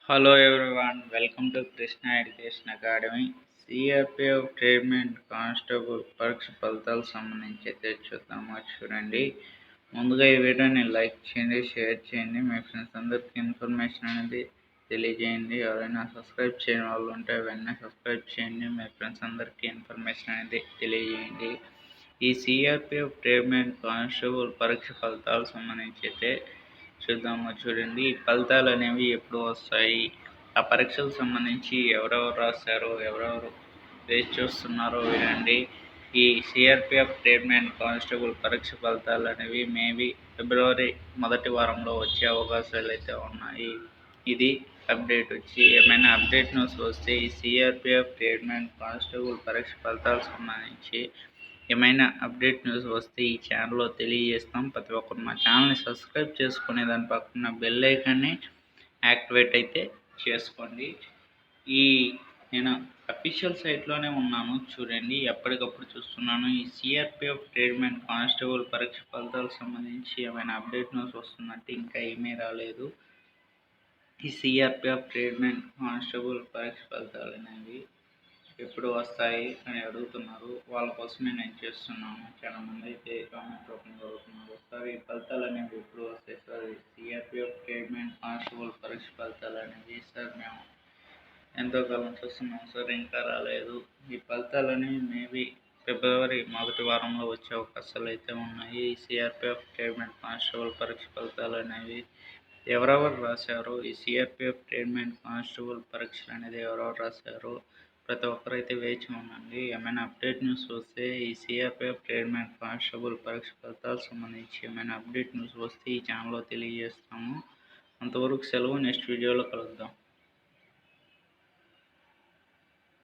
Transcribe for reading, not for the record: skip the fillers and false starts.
Hello everyone, welcome to Krishna Education Academy. CRPF treatment constable పరీక్ష ఫలితాలు సంబంధించి అయితే చూడండి. ముందుగా ఈ వీడియోని లైక్ చేయండి, షేర్ చేయండి, మీ ఫ్రెండ్స్ అందరికీ ఇన్ఫర్మేషన్ అనేది తెలియజేయండి. ఎవరైనా సబ్స్క్రైబ్ చేయని వాళ్ళు ఉంటే వెంటనే సబ్స్క్రైబ్ చేయండి, మీ ఫ్రెండ్స్ అందరికీ ఇన్ఫర్మేషన్ అనేది తెలియజేయండి. ఈ సిఆర్పిఎఫ్ ట్రీట్మెంట్ కానిస్టేబుల్ పరీక్ష ఫలితాలు సంబంధించి అయితే చూడండి. ఈ ఫలితాలు అనేవి ఎప్పుడు వస్తాయి, ఆ పరీక్షలకు సంబంధించి ఎవరెవరు రాశారో, ఎవరెవరు వేచి చూస్తున్నారో వినండి. ఈ సిఆర్పిఎఫ్ ట్రీట్మెంట్ కానిస్టేబుల్ పరీక్ష ఫలితాలు అనేవి మేబీ ఫిబ్రవరి మొదటి వారంలో వచ్చే అవకాశాలు అయితే ఉన్నాయి. ఇది అప్డేట్ వచ్చి ఏమైనా అప్డేట్ న్యూస్ వస్తే ఈ సిఆర్పిఎఫ్ ట్రీట్మెంట్ కానిస్టేబుల్ పరీక్ష ఫలితాలకు సంబంధించి ఏమైనా అప్డేట్ న్యూస్ వస్తే ఈ ఛానల్లో తెలియజేస్తాం. ప్రతి ఒక్కరు మా ఛానల్ని సబ్స్క్రైబ్ చేసుకునే దాని పక్కన బెల్ ఐకాన్ని యాక్టివేట్ అయితే చేసుకోండి. నేను అఫీషియల్ సైట్లోనే ఉన్నాను, చూడండి, ఎప్పటికప్పుడు చూస్తున్నాను. ఈ సిఆర్పిఎఫ్ ట్రీట్మెంట్ కానిస్టేబుల్ పరీక్ష ఫలితాలకు సంబంధించి ఏమైనా అప్డేట్ న్యూస్ వస్తుందంటే ఇంకా ఏమీ రాలేదు. ఈ సిఆర్పిఎఫ్ ట్రీట్మెంట్ కానిస్టేబుల్ పరీక్ష ఫలితాలు అనేవి ఎప్పుడు వస్తాయి అని అడుగుతున్నారు. వాళ్ళ కోసమే నేను చేస్తున్నాను. చాలామంది అయితే కామెంట్ రూపంలో అడుగుతున్నారు, సార్ ఈ ఫలితాలు అనేవి ఎప్పుడు వస్తాయి సార్, సిఆర్పిఎఫ్ ట్రీట్మెంట్ కానిస్టేబుల్ పరీక్ష ఫలితాలు అనేవి సార్ మేము ఎంతో కాలం చూస్తున్నాం సార్, ఇంకా రాలేదు. ఈ ఫలితాలు అనేవి మేబీ ఫిబ్రవరి మొదటి వారంలో వచ్చే అవకాశాలు అయితే ఉన్నాయి. ఈ సిఆర్పిఎఫ్ ట్రీట్మెంట్ కానిస్టేబుల్ పరీక్ష ఫలితాలు అనేవి ఎవరెవరు రాశారో, ఈ సిఆర్పిఎఫ్ ట్రీట్మెంట్ కానిస్టేబుల్ పరీక్షలు అనేది ఎవరెవరు రాశారో ప్రతి ఒక్కరైతే వేచి ఉండండి. ఏమైనా అప్డేట్ న్యూస్ వస్తే ఈ సిఆర్పిఎఫ్ ట్రీట్మెంట్ కానిస్టేబుల్ పరీక్ష ఫలితాలకు సంబంధించి ఏమైనా అప్డేట్ న్యూస్ వస్తే ఈ ఛానల్లో తెలియజేస్తాము. అంతవరకు సెలవు, నెక్స్ట్ వీడియోలో కలుద్దాం.